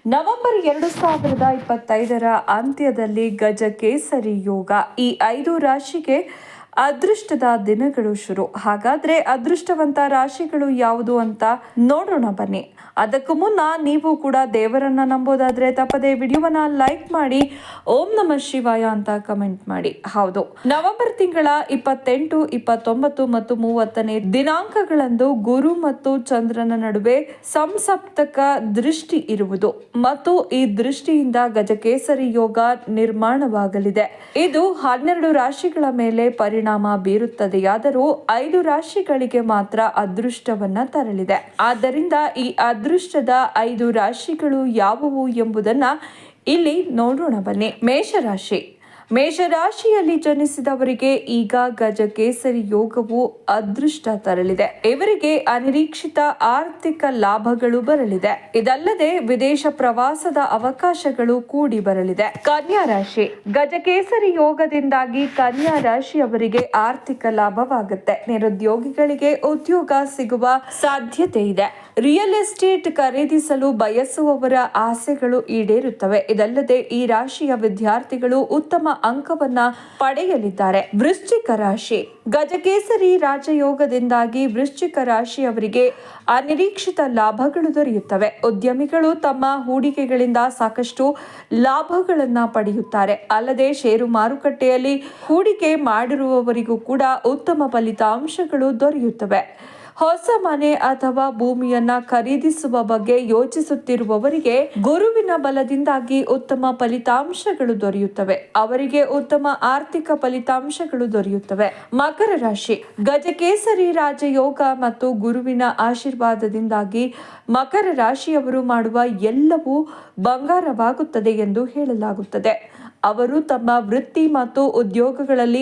November 2025ರ ಅಂತ್ಯದಲ್ಲಿ ಗಜಕೇಸರಿ ಯೋಗ ಈ 5 ರಾಶಿಗೆ ಅದೃಷ್ಟದ ದಿನಗಳು ಶುರು. ಹಾಗಾದ್ರೆ ಅದೃಷ್ಟವಂತ ರಾಶಿಗಳು ಯಾವುದು ಅಂತ ನೋಡೋಣ ಬನ್ನಿ. ಅದಕ್ಕೂ ಮುನ್ನ ನೀವು ಕೂಡ ದೇವರನ್ನ ನಂಬೋದಾದ್ರೆ ತಪ್ಪದೆ ವಿಡಿಯೋವನ್ನ ಲೈಕ್ ಮಾಡಿ, ಓಂ ನಮಃ ಶಿವಾಯ ಅಂತ ಕಮೆಂಟ್ ಮಾಡಿ. ಹೌದು, ನವೆಂಬರ್ ತಿಂಗಳ 28, 29 ಮತ್ತು 30ನೇ ದಿನಾಂಕಗಳಂದು ಗುರು ಮತ್ತು ಚಂದ್ರನ ನಡುವೆ ಸಂಸಪ್ತಕ ದೃಷ್ಟಿ ಇರುವುದು ಮತ್ತು ಈ ದೃಷ್ಟಿಯಿಂದ ಗಜಕೇಸರಿ ಯೋಗ ನಿರ್ಮಾಣವಾಗಲಿದೆ. ಇದು 12 ರಾಶಿಗಳ ಮೇಲೆ ಪರಿಣಾಮ ಬೀರುತ್ತದೆಯಾದರೂ 5 ರಾಶಿಗಳಿಗೆ ಮಾತ್ರ ಅದೃಷ್ಟವನ್ನ ತರಲಿದೆ. ಆದ್ದರಿಂದ ಈ ಅದೃಷ್ಟದ 5 ರಾಶಿಗಳು ಯಾವುವು ಎಂಬುದನ್ನ ಇಲ್ಲಿ ನೋಡೋಣ ಬನ್ನಿ. ಮೇಷರಾಶಿಯಲ್ಲಿ ಜನಿಸಿದವರಿಗೆ ಈಗ ಗಜಕೇಸರಿ ಯೋಗವು ಅದೃಷ್ಟ ತರಲಿದೆ. ಇವರಿಗೆ ಅನಿರೀಕ್ಷಿತ ಆರ್ಥಿಕ ಲಾಭಗಳು ಬರಲಿದೆ. ಇದಲ್ಲದೆ ವಿದೇಶ ಪ್ರವಾಸದ ಅವಕಾಶಗಳು ಕೂಡಿ ಬರಲಿದೆ. ಕನ್ಯಾ ರಾಶಿ, ಗಜಕೇಸರಿ ಯೋಗದಿಂದಾಗಿ ಕನ್ಯಾ ರಾಶಿಯವರಿಗೆ ಆರ್ಥಿಕ ಲಾಭವಾಗುತ್ತೆ. ನಿರುದ್ಯೋಗಿಗಳಿಗೆ ಉದ್ಯೋಗ ಸಿಗುವ ಸಾಧ್ಯತೆ ಇದೆ. ರಿಯಲ್ ಎಸ್ಟೇಟ್ ಖರೀದಿಸಲು ಬಯಸುವವರ ಆಸೆಗಳು ಈಡೇರುತ್ತವೆ. ಇದಲ್ಲದೆ ಈ ರಾಶಿಯ ವಿದ್ಯಾರ್ಥಿಗಳು ಉತ್ತಮ ಅಂಕವನ್ನ ಪಡೆಯಲಿದ್ದಾರೆ. ವೃಶ್ಚಿಕ ರಾಶಿ, ಗಜಕೇಸರಿ ರಾಜಯೋಗದಿಂದಾಗಿ ವೃಶ್ಚಿಕ ರಾಶಿಯವರಿಗೆ ಅನಿರೀಕ್ಷಿತ ಲಾಭಗಳು ದೊರೆಯುತ್ತವೆ. ಉದ್ಯಮಿಗಳು ತಮ್ಮ ಹೂಡಿಕೆಗಳಿಂದ ಸಾಕಷ್ಟು ಲಾಭಗಳನ್ನ ಪಡೆಯುತ್ತಾರೆ. ಅಲ್ಲದೆ ಷೇರು ಮಾರುಕಟ್ಟೆಯಲ್ಲಿ ಹೂಡಿಕೆ ಮಾಡಿರುವವರಿಗೂ ಕೂಡ ಉತ್ತಮ ಫಲಿತಾಂಶಗಳು ದೊರೆಯುತ್ತವೆ. ಹೊಸ ಮನೆ ಅಥವಾ ಭೂಮಿಯನ್ನ ಖರೀದಿಸುವ ಬಗ್ಗೆ ಯೋಚಿಸುತ್ತಿರುವವರಿಗೆ ಗುರುವಿನ ಬಲದಿಂದಾಗಿ ಉತ್ತಮ ಫಲಿತಾಂಶಗಳು ದೊರೆಯುತ್ತವೆ. ಅವರಿಗೆ ಉತ್ತಮ ಆರ್ಥಿಕ ಫಲಿತಾಂಶಗಳು ದೊರೆಯುತ್ತವೆ. ಮಕರ ರಾಶಿ, ಗಜಕೇಸರಿ ರಾಜಯೋಗ ಮತ್ತು ಗುರುವಿನ ಆಶೀರ್ವಾದದಿಂದಾಗಿ ಮಕರ ರಾಶಿಯವರು ಮಾಡುವ ಎಲ್ಲವೂ ಬಂಗಾರವಾಗುತ್ತದೆ ಎಂದು ಹೇಳಲಾಗುತ್ತದೆ. ಅವರು ತಮ್ಮ ವೃತ್ತಿ ಮತ್ತು ಉದ್ಯೋಗಗಳಲ್ಲಿ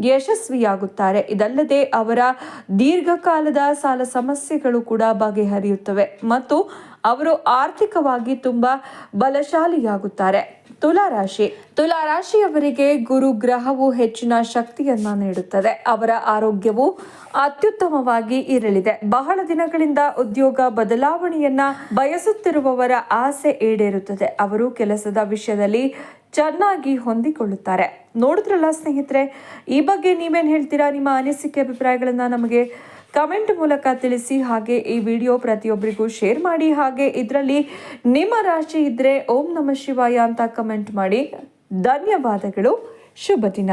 ಯಶಸ್ವಿಯಾಗುತ್ತಾರೆ. ಇದಲ್ಲದೆ ಅವರ ದೀರ್ಘಕಾಲದ ಸಾಲ ಸಮಸ್ಯೆಗಳು ಕೂಡ ಬಗೆಹರಿಯುತ್ತವೆ ಮತ್ತು ಅವರು ಆರ್ಥಿಕವಾಗಿ ತುಂಬಾ ಬಲಶಾಲಿಯಾಗುತ್ತಾರೆ. ತುಲಾರಾಶಿಯವರಿಗೆ ಗುರು ಗ್ರಹವು ಹೆಚ್ಚಿನ ಶಕ್ತಿಯನ್ನ ನೀಡುತ್ತದೆ. ಅವರ ಆರೋಗ್ಯವು ಅತ್ಯುತ್ತಮವಾಗಿ ಇರಲಿದೆ. ಬಹಳ ದಿನಗಳಿಂದ ಉದ್ಯೋಗ ಬದಲಾವಣೆಯನ್ನ ಬಯಸುತ್ತಿರುವವರ ಆಸೆ ಈಡೇರುತ್ತದೆ. ಅವರು ಕೆಲಸದ ವಿಷಯದಲ್ಲಿ ಚೆನ್ನಾಗಿ ಹೊಂದಿಕೊಳ್ಳುತ್ತಾರೆ. ನೋಡಿದ್ರಲ್ಲ ಸ್ನೇಹಿತರೆ, ಈ ಬಗ್ಗೆ ನೀವೇನು ಹೇಳ್ತೀರಾ? ನಿಮ್ಮ ಅನಿಸಿಕೆ ಅಭಿಪ್ರಾಯಗಳನ್ನ ನಮಗೆ ಕಮೆಂಟ್ ಮೂಲಕ ತಿಳಿಸಿ. ಹಾಗೆ ಈ ವಿಡಿಯೋ ಪ್ರತಿಯೊಬ್ಬರಿಗೂ ಶೇರ್ ಮಾಡಿ. ಹಾಗೆ ಇದರಲ್ಲಿ ನಿಮ್ಮ ರಾಶಿ ಇದ್ರೆ ಓಂ ನಮಃ ಶಿವಾಯ ಅಂತ ಕಮೆಂಟ್ ಮಾಡಿ. ಧನ್ಯವಾದಗಳು. ಶುಭ ದಿನ.